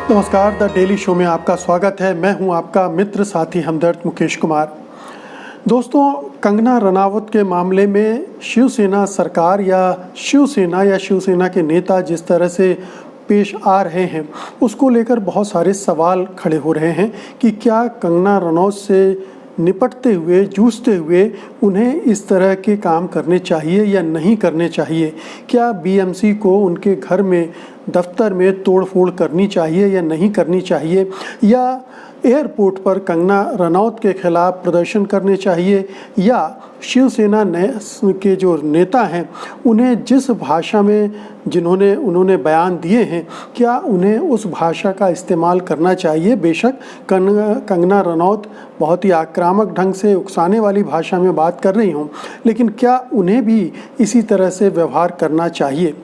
नमस्कार, the daily show में आपका स्वागत है। मैं हूं आपका मित्र साथी हमदर्द मुकेश कुमार। दोस्तों, कंगना रनावत के मामले में शिवसेना सरकार या शिवसेना के नेता जिस तरह से पेश आ रहे हैं, उसको लेकर बहुत सारे सवाल खड़े हो रहे हैं कि क्या कंगना रनौत से निपटते हुए, जूझते हुए उन्हें इस तरह के काम करने चाहिए या नहीं करने चाहिए। क्या बीएमसी को उनके घर में, दफ्तर में तोड़-फोड़ करनी चाहिए या नहीं करनी चाहिए, या एयरपोर्ट पर कंगना रनौत के खिलाफ प्रदर्शन करने चाहिए, या शिवसेना के जो नेता हैं उन्हें जिस भाषा में उन्होंने बयान दिए हैं, क्या उन्हें उस भाषा का इस्तेमाल करना चाहिए। बेशक कंगना रनौत बहुत ही आक्रामक ढंग से उकसाने वाली भाषा में बात कर रही हूँ, लेकिन क्या उन्हें भी इसी तरह से व्यवहार करना चाहिए।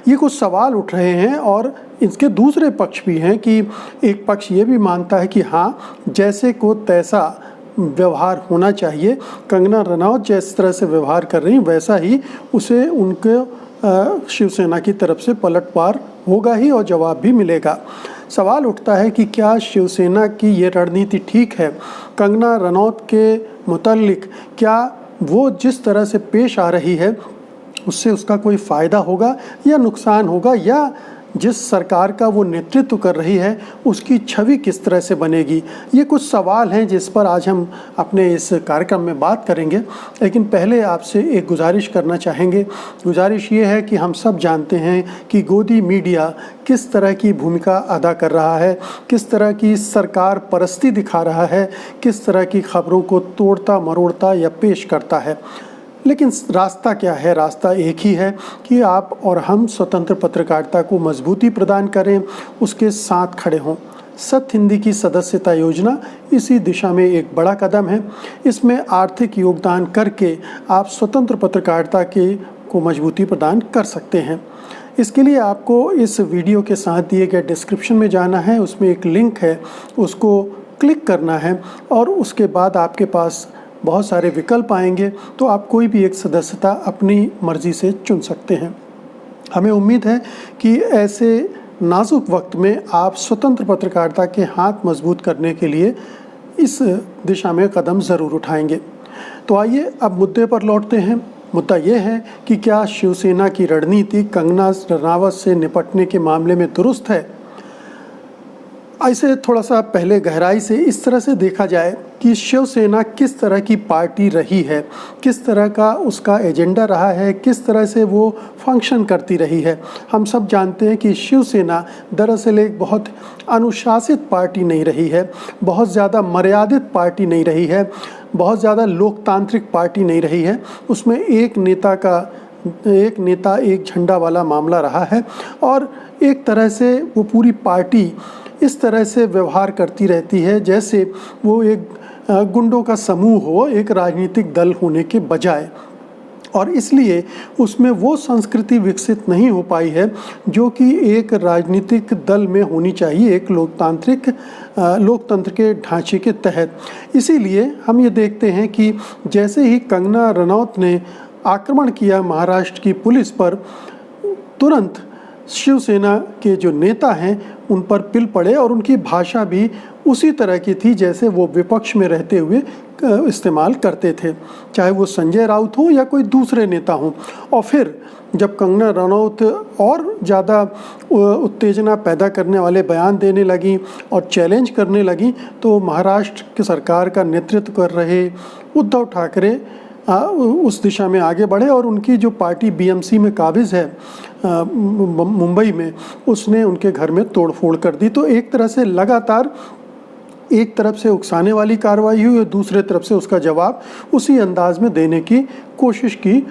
ये कुछ सवाल उठ रहे हैं और इसके दूसरे पक्ष भी हैं कि एक पक्ष ये भी मानता है कि हाँ, जैसे को तैसा व्यवहार होना चाहिए। कंगना रनौत जिस तरह से व्यवहार कर रही वैसा ही उसे उनके शिवसेना की तरफ से पलटवार होगा ही और जवाब भी मिलेगा। सवाल उठता है कि क्या शिवसेना की ये रणनीति ठीक है। कंगना रनौत के मुताल्लिक क्या वो जिस तरह से पेश आ रही है उससे उसका कोई फ़ायदा होगा या नुकसान होगा, या जिस सरकार का वो नेतृत्व कर रही है उसकी छवि किस तरह से बनेगी। ये कुछ सवाल हैं जिस पर आज हम अपने इस कार्यक्रम में बात करेंगे। लेकिन पहले आपसे एक गुजारिश करना चाहेंगे। गुजारिश ये है कि हम सब जानते हैं कि गोदी मीडिया किस तरह की भूमिका अदा कर रहा है, किस तरह की सरकार परस्ती दिखा रहा है, किस तरह की खबरों को तोड़ता मरोड़ता या पेश करता है। लेकिन रास्ता क्या है? रास्ता एक ही है कि आप और हम स्वतंत्र पत्रकारिता को मजबूती प्रदान करें, उसके साथ खड़े हों। सत्य हिंदी की सदस्यता योजना इसी दिशा में एक बड़ा कदम है। इसमें आर्थिक योगदान करके आप स्वतंत्र पत्रकारिता को मजबूती प्रदान कर सकते हैं। इसके लिए आपको इस वीडियो के साथ दिए गए डिस्क्रिप्शन में जाना है, उसमें एक लिंक है, उसको क्लिक करना है और उसके बाद आपके पास बहुत सारे विकल्प आएंगे, तो आप कोई भी एक सदस्यता अपनी मर्ज़ी से चुन सकते हैं। हमें उम्मीद है कि ऐसे नाजुक वक्त में आप स्वतंत्र पत्रकारिता के हाथ मजबूत करने के लिए इस दिशा में कदम ज़रूर उठाएंगे। तो आइए अब मुद्दे पर लौटते हैं। मुद्दा ये है कि क्या शिवसेना की रणनीति कंगना रनावत से निपटने के मामले में दुरुस्त है। ऐसे थोड़ा सा पहले गहराई से इस तरह से देखा जाए कि शिवसेना किस तरह की पार्टी रही है, किस तरह का उसका एजेंडा रहा है, किस तरह से वो फंक्शन करती रही है। हम सब जानते हैं कि शिवसेना दरअसल एक बहुत अनुशासित पार्टी नहीं रही है, बहुत ज़्यादा मर्यादित पार्टी नहीं रही है, बहुत ज़्यादा लोकतांत्रिक पार्टी नहीं रही है। उसमें एक नेता एक झंडा वाला मामला रहा है और एक तरह से वो पूरी पार्टी इस तरह से व्यवहार करती रहती है जैसे वो एक गुंडों का समूह हो, एक राजनीतिक दल होने के बजाय। और इसलिए उसमें वो संस्कृति विकसित नहीं हो पाई है जो कि एक राजनीतिक दल में होनी चाहिए, एक लोकतंत्र के ढांचे के तहत। इसीलिए हम ये देखते हैं कि जैसे ही कंगना रनौत ने आक्रमण किया महाराष्ट्र की पुलिस पर, तुरंत शिवसेना के जो नेता हैं उन पर पिल पड़े और उनकी भाषा भी उसी तरह की थी जैसे वो विपक्ष में रहते हुए इस्तेमाल करते थे, चाहे वो संजय राउत हो या कोई दूसरे नेता हों। और फिर जब कंगना रनौत और ज़्यादा उत्तेजना पैदा करने वाले बयान देने लगी और चैलेंज करने लगी, तो महाराष्ट्र की सरकार का नेतृत्व कर रहे उद्धव ठाकरे उस दिशा में आगे बढ़े और उनकी जो पार्टी बीएमसी में काबिज़ है मुंबई में, उसने उनके घर में तोड़फोड़ कर दी। तो एक तरह से लगातार एक तरफ से उकसाने वाली कार्रवाई हुई और दूसरे तरफ से उसका जवाब उसी अंदाज में देने की कोशिश की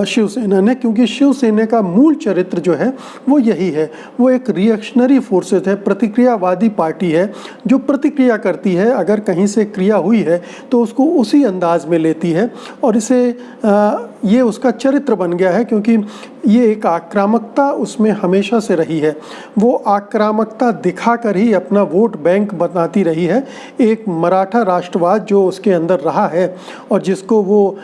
शिवसेना ने, क्योंकि शिवसेना का मूल चरित्र जो है वो यही है। वो एक रिएक्शनरी फोर्सेस है, प्रतिक्रियावादी पार्टी है जो प्रतिक्रिया करती है। अगर कहीं से क्रिया हुई है तो उसको उसी अंदाज में लेती है और इसे ये उसका चरित्र बन गया है, क्योंकि ये एक आक्रामकता उसमें हमेशा से रही है। वो आक्रामकता दिखाकर ही अपना वोट बैंक बनाती रही है। एक मराठा राष्ट्रवाद जो उसके अंदर रहा है और जिसको वो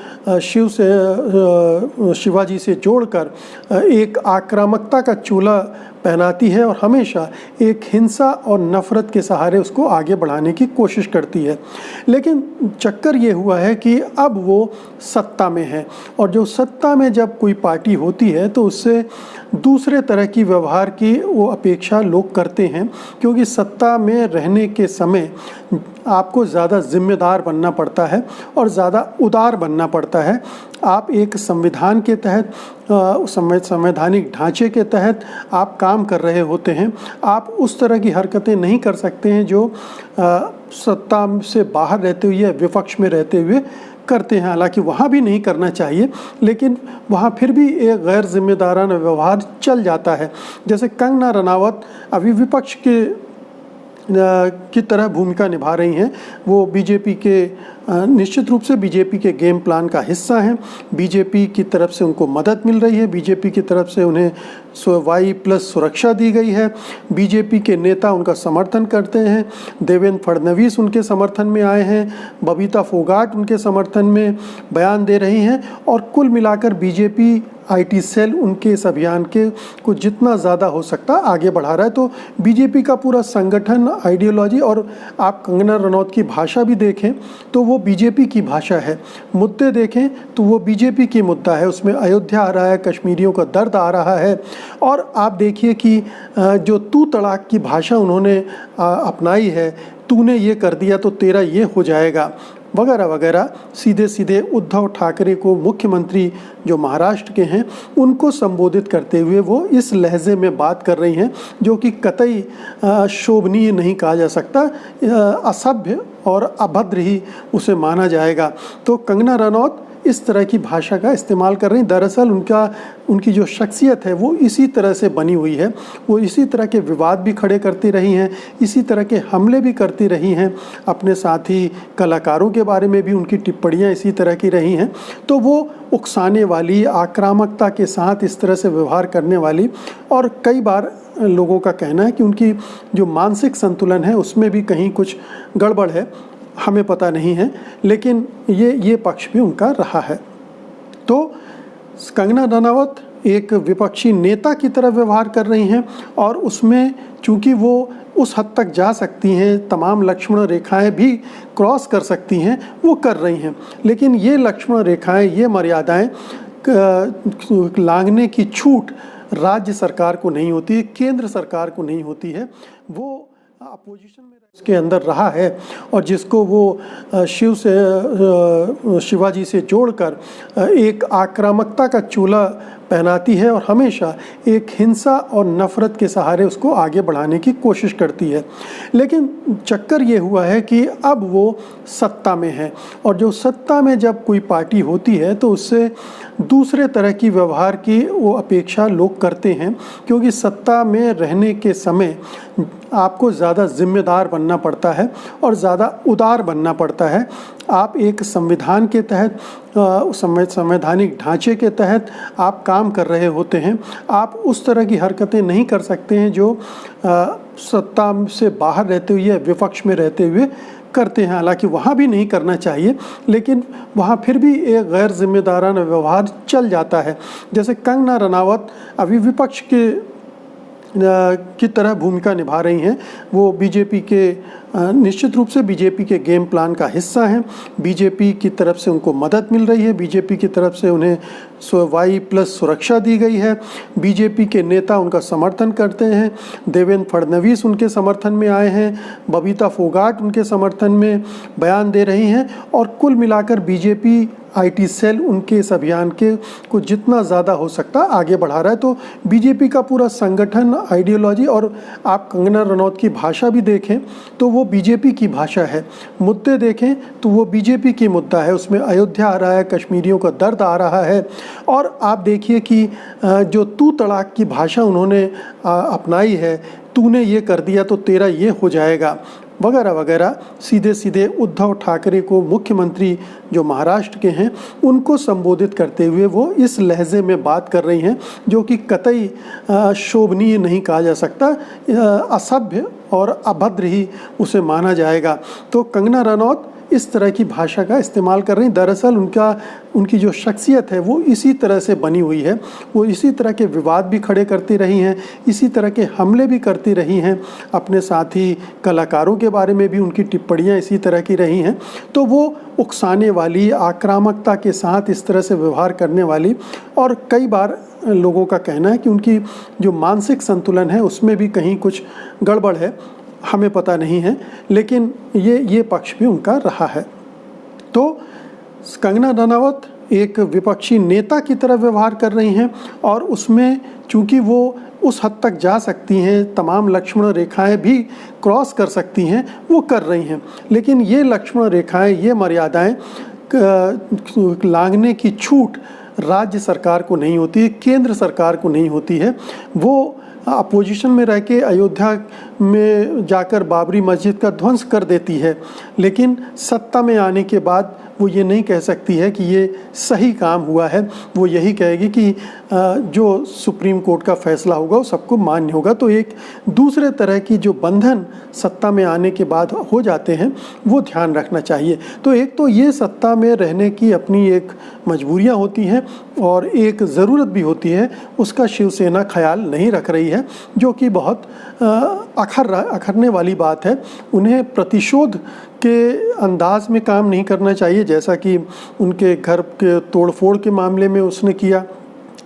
शिवाजी से जोड़कर एक आक्रामकता का चूल्हा पहनाती है और हमेशा एक हिंसा और नफ़रत के सहारे उसको आगे बढ़ाने की कोशिश करती है। लेकिन चक्कर ये हुआ है कि अब वो सत्ता में है, और जो सत्ता में जब कोई पार्टी होती है तो उससे दूसरे तरह की व्यवहार की वो अपेक्षा लोग करते हैं, क्योंकि सत्ता में रहने के समय आपको ज़्यादा जिम्मेदार बनना पड़ता है और ज़्यादा उदार बनना पड़ता है। आप एक संविधान के तहत, संवैधानिक ढांचे के तहत आप काम कर रहे होते हैं। आप उस तरह की हरकतें नहीं कर सकते हैं जो सत्ता से बाहर रहते हुए या विपक्ष में रहते हुए करते हैं। हालांकि वहाँ भी नहीं करना चाहिए, लेकिन वहाँ फिर भी एक गैर जिम्मेदाराना व्यवहार चल जाता है। जैसे कंगना रनावत अभी विपक्ष की तरह भूमिका निभा रही हैं। वो बीजेपी के निश्चित रूप से बीजेपी के गेम प्लान का हिस्सा हैं। बीजेपी की तरफ से उनको मदद मिल रही है, बीजेपी की तरफ से उन्हें Y+ सुरक्षा दी गई है। बीजेपी के नेता उनका समर्थन करते हैं। देवेंद्र फडणवीस उनके समर्थन में आए हैं, बबीता फोगाट उनके समर्थन में बयान दे रही हैं, और कुल मिलाकर बीजेपी IT सेल उनके इस अभियान के को जितना ज़्यादा हो सकता आगे बढ़ा रहा है। तो बीजेपी का पूरा संगठन, आइडियोलॉजी, और आप कंगना रनौत की भाषा भी देखें तो वो बीजेपी की भाषा है, मुद्दे देखें तो वो बीजेपी की मुद्दा है। उसमें अयोध्या आ रहा है, कश्मीरियों का दर्द आ रहा है, और आप देखिए कि जो तू तड़ाक की भाषा उन्होंने अपनाई है, तूने ये कर दिया तो तेरा ये हो जाएगा, वगैरह वगैरह, सीधे सीधे उद्धव ठाकरे को, मुख्यमंत्री जो महाराष्ट्र के हैं, उनको संबोधित करते हुए वो इस लहजे में बात कर रही हैं, जो कि कतई शोभनीय नहीं कहा जा सकता, असभ्य और अभद्र ही उसे माना जाएगा। तो कंगना रनौत इस तरह की भाषा का इस्तेमाल कर रही। दरअसल उनकी जो शख्सियत है वो इसी तरह से बनी हुई है। वो इसी तरह के विवाद भी खड़े करती रही हैं, इसी तरह के हमले भी करती रही हैं। अपने साथी कलाकारों के बारे में भी उनकी टिप्पणियां इसी तरह की रही हैं। तो वो उकसाने वाली, आक्रामकता के साथ इस तरह से व्यवहार करने वाली, और कई बार लोगों का कहना है कि उनकी जो मानसिक संतुलन है उसमें भी कहीं कुछ गड़बड़ है, हमें पता नहीं है, लेकिन ये पक्ष भी उनका रहा है। तो कंगना रनावत एक विपक्षी नेता की तरह व्यवहार कर रही हैं, और उसमें चूंकि वो उस हद तक जा सकती हैं, तमाम लक्ष्मण रेखाएं भी क्रॉस कर सकती हैं, वो कर रही हैं। लेकिन ये लक्ष्मण रेखाएं, ये मर्यादाएं लांघने की छूट राज्य सरकार को नहीं होती है, केंद्र सरकार को नहीं होती है। वो अपोजिशन में उसके अंदर रहा है, और जिसको वो शिवाजी से जोड़कर एक आक्रामकता का चूल्हा पहनाती है, और हमेशा एक हिंसा और नफ़रत के सहारे उसको आगे बढ़ाने की कोशिश करती है। लेकिन चक्कर ये हुआ है कि अब वो सत्ता में है, और जो सत्ता में जब कोई पार्टी होती है तो उससे दूसरे तरह की व्यवहार की वो अपेक्षा लोग करते हैं, क्योंकि सत्ता में रहने के समय आपको ज़्यादा जिम्मेदार बनना पड़ता है और ज़्यादा उदार बनना पड़ता है। आप एक संविधान के तहत, संवैधानिक ढांचे के तहत आप काम कर रहे होते हैं। आप उस तरह की हरकतें नहीं कर सकते हैं जो सत्ता से बाहर रहते हुए या विपक्ष में रहते हुए करते हैं। हालांकि वहाँ भी नहीं करना चाहिए, लेकिन वहाँ फिर भी एक गैर जिम्मेदाराना व्यवहार चल जाता है। जैसे कंगना रनावत अभी विपक्ष की तरह भूमिका निभा रही हैं। वो बीजेपी के निश्चित रूप से बीजेपी के गेम प्लान का हिस्सा हैं। बीजेपी की तरफ से उनको मदद मिल रही है, बीजेपी की तरफ से उन्हें Y+ सुरक्षा दी गई है। बीजेपी के नेता उनका समर्थन करते हैं। देवेंद्र फडणवीस उनके समर्थन में आए हैं, बबीता फोगाट उनके समर्थन में बयान दे रही हैं, और कुल मिलाकर बीजेपी IT सेल उनके इस अभियान के को जितना ज़्यादा हो सकता आगे बढ़ा रहा है। तो बीजेपी का पूरा संगठन, आइडियोलॉजी, और आप कंगना रनौत की भाषा भी देखें तो वो बीजेपी की भाषा है, मुद्दे देखें तो वो बीजेपी की मुद्दा है। उसमें अयोध्या आ रहा है, कश्मीरियों का दर्द आ रहा है, और आप देखिए कि जो तू तड़ाक की भाषा उन्होंने अपनाई है, तूने ये कर दिया तो तेरा ये हो जाएगा, वगैरह वगैरह, सीधे सीधे उद्धव ठाकरे को, मुख्यमंत्री जो महाराष्ट्र के हैं, उनको संबोधित करते हुए वो इस लहजे में बात कर रही हैं, जो कि कतई शोभनीय नहीं कहा जा सकता, असभ्य और अभद्र ही उसे माना जाएगा। तो कंगना रनौत इस तरह की भाषा का इस्तेमाल कर रही। दरअसल उनकी जो शख्सियत है वो इसी तरह से बनी हुई है। वो इसी तरह के विवाद भी खड़े करती रही हैं, इसी तरह के हमले भी करती रही हैं, अपने साथी कलाकारों के बारे में भी उनकी टिप्पणियाँ इसी तरह की रही हैं। तो वो उकसाने वाली, आक्रामकता के साथ इस तरह से व्यवहार करने वाली, और कई बार लोगों का कहना है कि उनकी जो मानसिक संतुलन है उसमें भी कहीं कुछ गड़बड़ है, हमें पता नहीं है, लेकिन ये पक्ष भी उनका रहा है। तो कंगना रनावत एक विपक्षी नेता की तरह व्यवहार कर रही हैं, और उसमें चूंकि वो उस हद तक जा सकती हैं, तमाम लक्ष्मण रेखाएं भी क्रॉस कर सकती हैं, वो कर रही हैं। लेकिन ये लक्ष्मण रेखाएं, ये मर्यादाएं लांघने की छूट राज्य सरकार को नहीं होती है, केंद्र सरकार को नहीं होती है। वो अपोजिशन में रह के अयोध्या में जाकर बाबरी मस्जिद का ध्वंस कर देती है, लेकिन सत्ता में आने के बाद वो ये नहीं कह सकती है कि ये सही काम हुआ है। वो यही कहेगी कि जो सुप्रीम कोर्ट का फैसला होगा वो सबको मान्य होगा। तो एक दूसरे तरह की जो बंधन सत्ता में आने के बाद हो जाते हैं, वो ध्यान रखना चाहिए। तो एक तो ये सत्ता में रहने की अपनी एक मजबूरियां होती हैं, और एक ज़रूरत भी होती है, उसका शिवसेना ख्याल नहीं रख रही है, जो कि बहुत अखरने वाली बात है। उन्हें प्रतिशोध के अंदाज में काम नहीं करना चाहिए, जैसा कि उनके घर के तोड़फोड़ के मामले में उसने किया।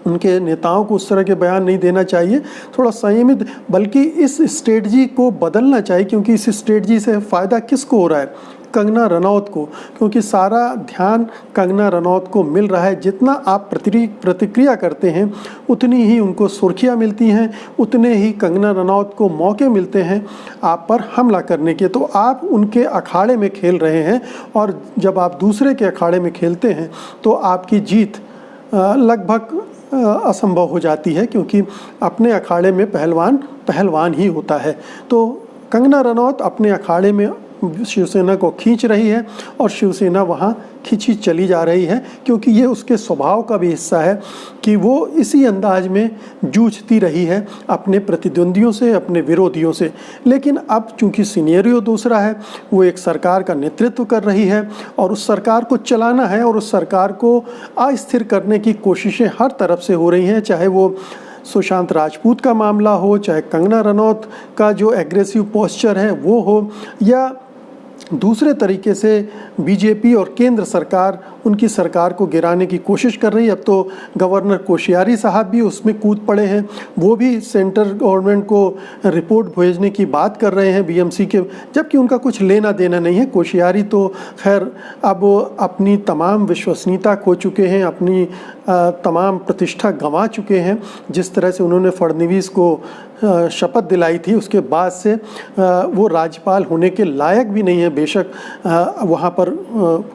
उनके नेताओं को उस तरह के बयान नहीं देना चाहिए, थोड़ा संयमित, बल्कि इस स्ट्रेटजी को बदलना चाहिए, क्योंकि इस स्ट्रेटजी से फ़ायदा किसको हो रहा है? कंगना रनौत को, क्योंकि सारा ध्यान कंगना रनौत को मिल रहा है। जितना आप प्रतिक्रिया करते हैं उतनी ही उनको सुर्खियाँ मिलती हैं, उतने ही कंगना रनौत को मौके मिलते हैं आप पर हमला करने के। तो आप उनके अखाड़े में खेल रहे हैं, और जब आप दूसरे के अखाड़े में खेलते हैं तो आपकी जीत लगभग असंभव हो जाती है, क्योंकि अपने अखाड़े में पहलवान ही होता है। तो कंगना रनौत अपने अखाड़े में शिवसेना को खींच रही है, और शिवसेना वहाँ खींची चली जा रही है, क्योंकि ये उसके स्वभाव का भी हिस्सा है कि वो इसी अंदाज में जूझती रही है अपने प्रतिद्वंदियों से, अपने विरोधियों से। लेकिन अब चूंकि सिनेरियो दूसरा है, वो एक सरकार का नेतृत्व कर रही है, और उस सरकार को चलाना है, और उस सरकार को अस्थिर करने की कोशिशें हर तरफ से हो रही हैं, चाहे वो सुशांत राजपूत का मामला हो, चाहे कंगना रनौत का जो एग्रेसिव पोस्चर है वो हो, या दूसरे तरीके से बीजेपी और केंद्र सरकार उनकी सरकार को गिराने की कोशिश कर रही है। अब तो गवर्नर कोश्यारी साहब भी उसमें कूद पड़े हैं, वो भी सेंट्रल गवर्नमेंट को रिपोर्ट भेजने की बात कर रहे हैं बीएमसी के, जबकि उनका कुछ लेना देना नहीं है। कोश्यारी तो खैर अब अपनी तमाम विश्वसनीयता खो चुके हैं, अपनी तमाम प्रतिष्ठा गंवा चुके हैं। जिस तरह से उन्होंने फडणवीस को शपथ दिलाई थी, उसके बाद से वो राज्यपाल होने के लायक भी नहीं है। बेशक वहाँ पर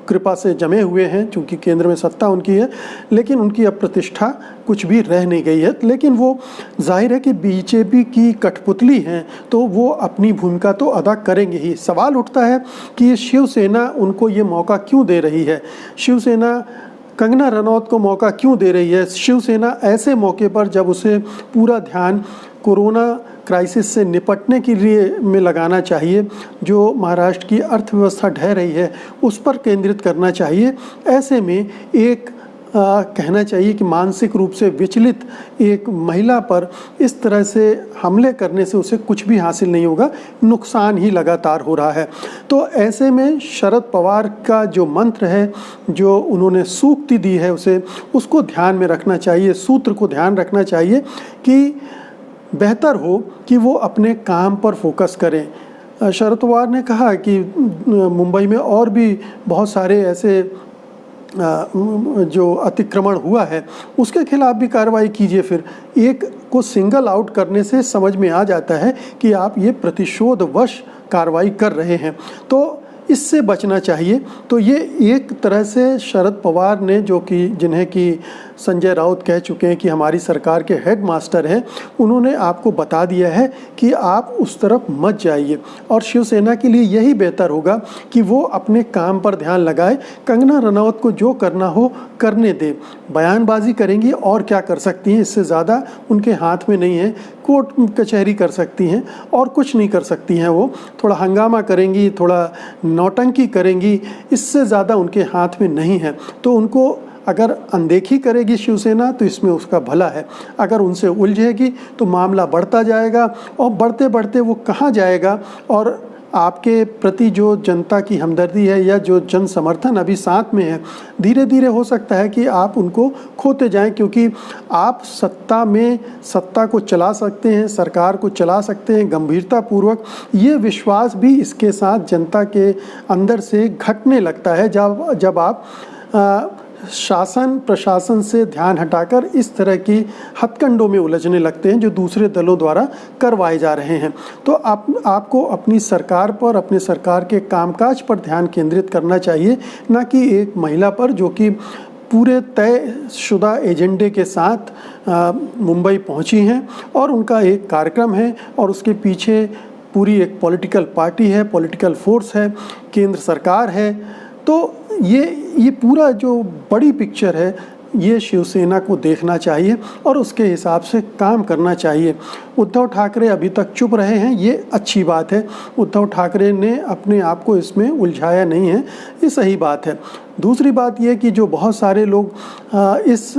कृपा से जमे हुए हैं, चूँकि केंद्र में सत्ता उनकी है, लेकिन उनकी अब प्रतिष्ठा कुछ भी रह नहीं गई है। लेकिन वो जाहिर है कि बीजेपी की कठपुतली हैं, तो वो अपनी भूमिका तो अदा करेंगे ही। सवाल उठता है कि शिवसेना उनको ये मौका क्यों दे रही है, शिवसेना कंगना रनौत को मौका क्यों दे रही है। शिवसेना ऐसे मौके पर जब उसे पूरा ध्यान कोरोना क्राइसिस से निपटने के लिए में लगाना चाहिए, जो महाराष्ट्र की अर्थव्यवस्था ढह रही है उस पर केंद्रित करना चाहिए, ऐसे में एक कहना चाहिए कि मानसिक रूप से विचलित एक महिला पर इस तरह से हमले करने से उसे कुछ भी हासिल नहीं होगा, नुकसान ही लगातार हो रहा है। तो ऐसे में शरद पवार का जो मंत्र है, जो उन्होंने सूक्ति दी है, उसको ध्यान में रखना चाहिए, सूत्र को ध्यान रखना चाहिए कि बेहतर हो कि वो अपने काम पर फोकस करें। शरद पवार ने कहा कि मुंबई में और भी बहुत सारे ऐसे जो अतिक्रमण हुआ है उसके खिलाफ भी कार्रवाई कीजिए। फिर एक को सिंगल आउट करने से समझ में आ जाता है कि आप ये प्रतिशोधवश कार्रवाई कर रहे हैं, तो इससे बचना चाहिए। तो ये एक तरह से शरद पवार ने, जो कि जिन्हें कि संजय राउत कह चुके हैं कि हमारी सरकार के हेड मास्टर हैं, उन्होंने आपको बता दिया है कि आप उस तरफ मत जाइए, और शिवसेना के लिए यही बेहतर होगा कि वो अपने काम पर ध्यान लगाए। कंगना रनौत को जो करना हो करने दे, बयानबाजी करेंगी और क्या कर सकती हैं, इससे ज़्यादा उनके हाथ में नहीं है। कोर्ट कचहरी कर सकती हैं और कुछ नहीं कर सकती हैं। वो थोड़ा हंगामा करेंगी, थोड़ा नौटंकी करेंगी, इससे ज़्यादा उनके हाथ में नहीं है। तो उनको अगर अनदेखी करेगी शिवसेना तो इसमें उसका भला है, अगर उनसे उलझेगी तो मामला बढ़ता जाएगा और बढ़ते बढ़ते वो कहाँ जाएगा। और आपके प्रति जो जनता की हमदर्दी है या जो जन समर्थन अभी साथ में है, धीरे धीरे हो सकता है कि आप उनको खोते जाएं, क्योंकि आप सत्ता में सत्ता को चला सकते हैं, सरकार को चला सकते हैं गंभीरतापूर्वक। ये विश्वास भी इसके साथ जनता के अंदर से घटने लगता है जब आप शासन प्रशासन से ध्यान हटाकर इस तरह की हथकंडों में उलझने लगते हैं जो दूसरे दलों द्वारा करवाए जा रहे हैं। तो आपको अपनी सरकार पर, अपने सरकार के कामकाज पर ध्यान केंद्रित करना चाहिए, ना कि एक महिला पर जो कि पूरे तयशुदा एजेंडे के साथ मुंबई पहुंची हैं और उनका एक कार्यक्रम है और उसके पीछे पूरी एक पॉलिटिकल पार्टी है, पॉलिटिकल फोर्स है, केंद्र सरकार है। तो ये पूरा जो बड़ी पिक्चर है ये शिवसेना को देखना चाहिए और उसके हिसाब से काम करना चाहिए। उद्धव ठाकरे अभी तक चुप रहे हैं, ये अच्छी बात है। उद्धव ठाकरे ने अपने आप को इसमें उलझाया नहीं है, ये सही बात है। दूसरी बात ये कि जो बहुत सारे लोग इस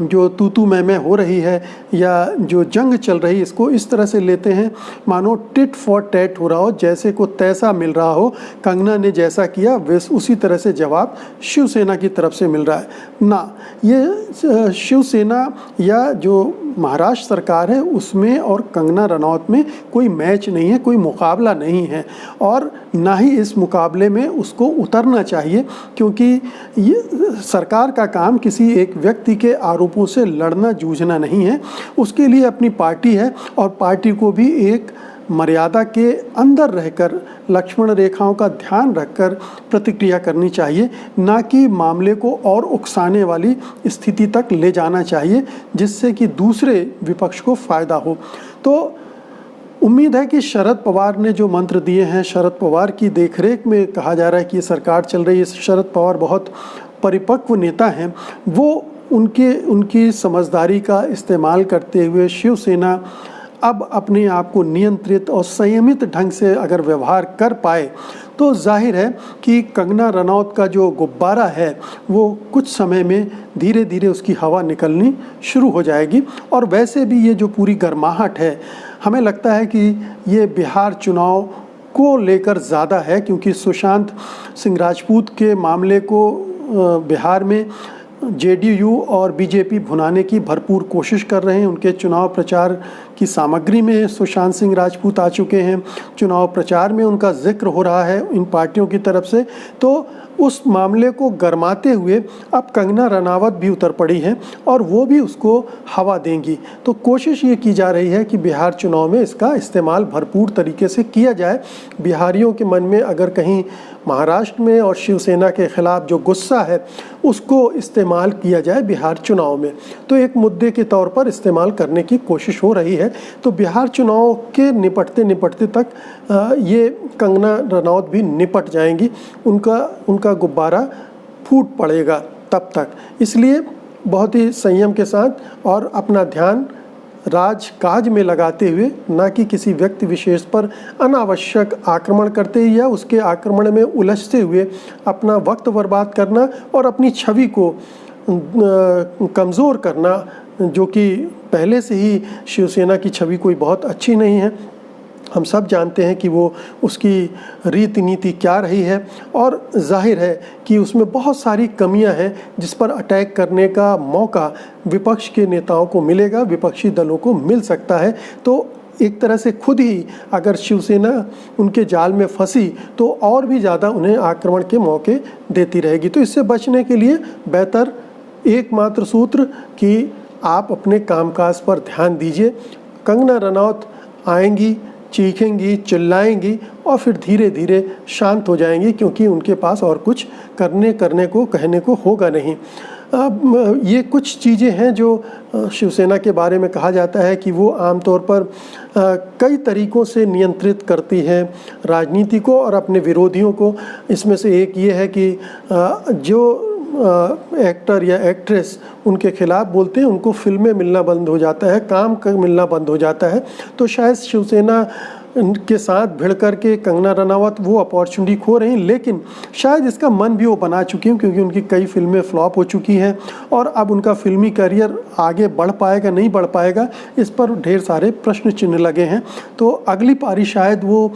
जो तू मैं हो रही है या जो जंग चल रही है इसको इस तरह से लेते हैं मानो टिट फॉर टैट हो रहा हो, जैसे को तैसा मिल रहा हो। कंगना ने जैसा किया वैसे उसी तरह से जवाब शिवसेना की तरफ से मिल रहा है ना। ये शिवसेना या जो महाराष्ट्र सरकार है उसमें और कंगना रनौत में कोई मैच नहीं है, कोई मुकाबला नहीं है और ना ही इस मुकाबले में उसको उतरना चाहिए, क्योंकि ये सरकार का काम किसी एक व्यक्ति के आरोपों से लड़ना जूझना नहीं है। उसके लिए अपनी पार्टी है और पार्टी को भी एक मर्यादा के अंदर रहकर लक्ष्मण रेखाओं का ध्यान रखकर प्रतिक्रिया करनी चाहिए, ना कि मामले को और उकसाने वाली स्थिति तक ले जाना चाहिए जिससे कि दूसरे विपक्ष को फ़ायदा हो। तो उम्मीद है कि शरद पवार ने जो मंत्र दिए हैं, शरद पवार की देखरेख में कहा जा रहा है कि ये सरकार चल रही है, शरद पवार बहुत परिपक्व नेता हैं, वो उनकी समझदारी का इस्तेमाल करते हुए शिवसेना अब अपने आप को नियंत्रित और संयमित ढंग से अगर व्यवहार कर पाए तो जाहिर है कि कंगना रनौत का जो गुब्बारा है वो कुछ समय में धीरे धीरे उसकी हवा निकलनी शुरू हो जाएगी। और वैसे भी ये जो पूरी गर्माहट है, हमें लगता है कि ये बिहार चुनाव को लेकर ज़्यादा है, क्योंकि सुशांत सिंह राजपूत के मामले को बिहार में जेडीयू और बीजेपी भुनाने की भरपूर कोशिश कर रहे हैं। उनके चुनाव प्रचार की सामग्री में सुशांत सिंह राजपूत आ चुके हैं, चुनाव प्रचार में उनका जिक्र हो रहा है इन पार्टियों की तरफ से। तो उस मामले को गरमाते हुए अब कंगना रनावत भी उतर पड़ी है और वो भी उसको हवा देंगी। तो कोशिश ये की जा रही है कि बिहार चुनाव में इसका इस्तेमाल भरपूर तरीके से किया जाए। बिहारियों के मन में अगर कहीं महाराष्ट्र में और शिवसेना के खिलाफ जो गुस्सा है उसको इस्तेमाल किया जाए बिहार चुनाव में, तो एक मुद्दे के तौर पर इस्तेमाल करने की कोशिश हो रही है। तो बिहार चुनाव के निपटते तक ये कंगना रनौत भी निपट जाएंगी, उनका गुब्बारा फूट पड़ेगा तब तक। इसलिए बहुत ही संयम के साथ और अपना ध्यान राजकाज में लगाते हुए, ना कि किसी व्यक्ति विशेष पर अनावश्यक आक्रमण करते या उसके आक्रमण में उलझते हुए अपना वक्त बर्बाद करना और अपनी छवि को कमज़ोर करना, जो कि पहले से ही शिवसेना की छवि कोई बहुत अच्छी नहीं है। हम सब जानते हैं कि वो उसकी रीति नीति क्या रही है और जाहिर है कि उसमें बहुत सारी कमियां हैं जिस पर अटैक करने का मौका विपक्ष के नेताओं को मिलेगा, विपक्षी दलों को मिल सकता है। तो एक तरह से खुद ही अगर शिवसेना उनके जाल में फंसी तो और भी ज़्यादा उन्हें आक्रमण के मौके देती रहेगी। तो इससे बचने के लिए बेहतर एकमात्र सूत्र कि आप अपने कामकाज पर ध्यान दीजिए। कंगना रनौत आएंगी, चीखेंगी, चिल्लाएंगी और फिर धीरे धीरे शांत हो जाएंगी, क्योंकि उनके पास और कुछ कहने को होगा नहीं। अब ये कुछ चीज़ें हैं जो शिवसेना के बारे में कहा जाता है कि वो आमतौर पर कई तरीक़ों से नियंत्रित करती है राजनीति को और अपने विरोधियों को। इसमें से एक ये है कि जो एक्टर या एक्ट्रेस उनके खिलाफ बोलते हैं उनको फिल्में मिलना बंद हो जाता है, काम मिलना बंद हो जाता है। तो शायद शिवसेना के साथ भिड़ करके कंगना रनावत वो अपॉर्चुनिटी खो रही हैं, लेकिन शायद इसका मन भी वो बना चुकी हैं क्योंकि उनकी कई फिल्में फ्लॉप हो चुकी हैं और अब उनका फिल्मी करियर आगे बढ़ पाएगा नहीं बढ़ पाएगा, इस पर ढेर सारे प्रश्न चिन्ह लगे हैं। तो अगली पारी शायद वो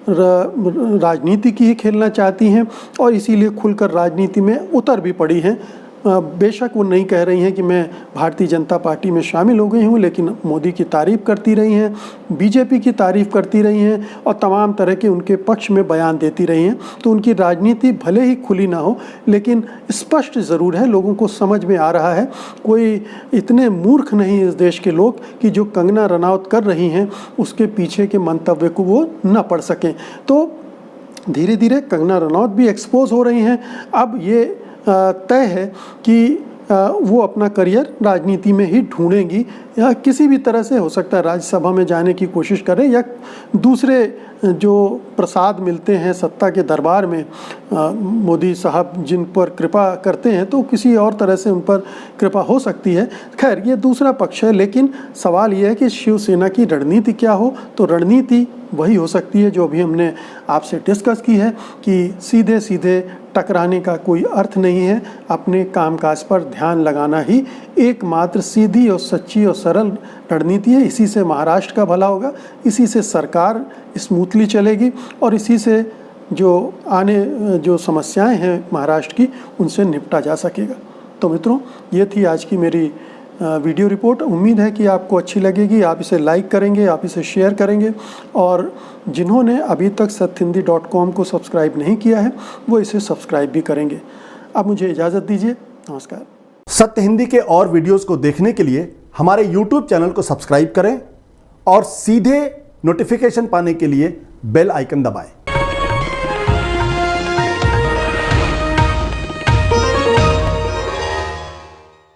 राजनीति की ही खेलना चाहती हैं और इसीलिए खुलकर राजनीति में उतर भी पड़ी हैं। बेशक वो नहीं कह रही हैं कि मैं भारतीय जनता पार्टी में शामिल हो गई हूँ, लेकिन मोदी की तारीफ़ करती रही हैं, बीजेपी की तारीफ़ करती रही हैं और तमाम तरह के उनके पक्ष में बयान देती रही हैं। तो उनकी राजनीति भले ही खुली ना हो, लेकिन स्पष्ट ज़रूर है, लोगों को समझ में आ रहा है। कोई इतने मूर्ख नहीं इस देश के लोग कि जो कंगना रनावत कर रही हैं उसके पीछे के मंतव्य को वो न पढ़ सकें। तो धीरे धीरे कंगना रनावत भी एक्सपोज हो रही हैं। अब ये तय है कि वो अपना करियर राजनीति में ही ढूंढेंगी या किसी भी तरह से, हो सकता है राज्यसभा में जाने की कोशिश करें या दूसरे जो प्रसाद मिलते हैं सत्ता के दरबार में, मोदी साहब जिन पर कृपा करते हैं तो किसी और तरह से उन पर कृपा हो सकती है। खैर ये दूसरा पक्ष है, लेकिन सवाल ये है कि शिवसेना की रणनीति क्या हो। तो रणनीति वही हो सकती है जो अभी हमने आपसे डिस्कस की है कि सीधे सीधे टकराने का कोई अर्थ नहीं है, अपने कामकाज पर ध्यान लगाना ही एकमात्र सीधी और सच्ची और सरल रणनीति है। इसी से महाराष्ट्र का भला होगा, इसी से सरकार स्मूथली चलेगी और इसी से जो समस्याएं हैं महाराष्ट्र की उनसे निपटा जा सकेगा। तो मित्रों, ये थी आज की मेरी वीडियो रिपोर्ट। उम्मीद है कि आपको अच्छी लगेगी। आप इसे लाइक करेंगे, आप इसे शेयर करेंगे और जिन्होंने अभी तक satyhindi.com को सब्सक्राइब नहीं किया है वो इसे सब्सक्राइब भी करेंगे। अब मुझे इजाज़त दीजिए, नमस्कार। सत्य हिंदी के और वीडियोस को देखने के लिए हमारे YouTube चैनल को सब्सक्राइब करें और सीधे नोटिफिकेशन पाने के लिए बेल आइकन दबाएं।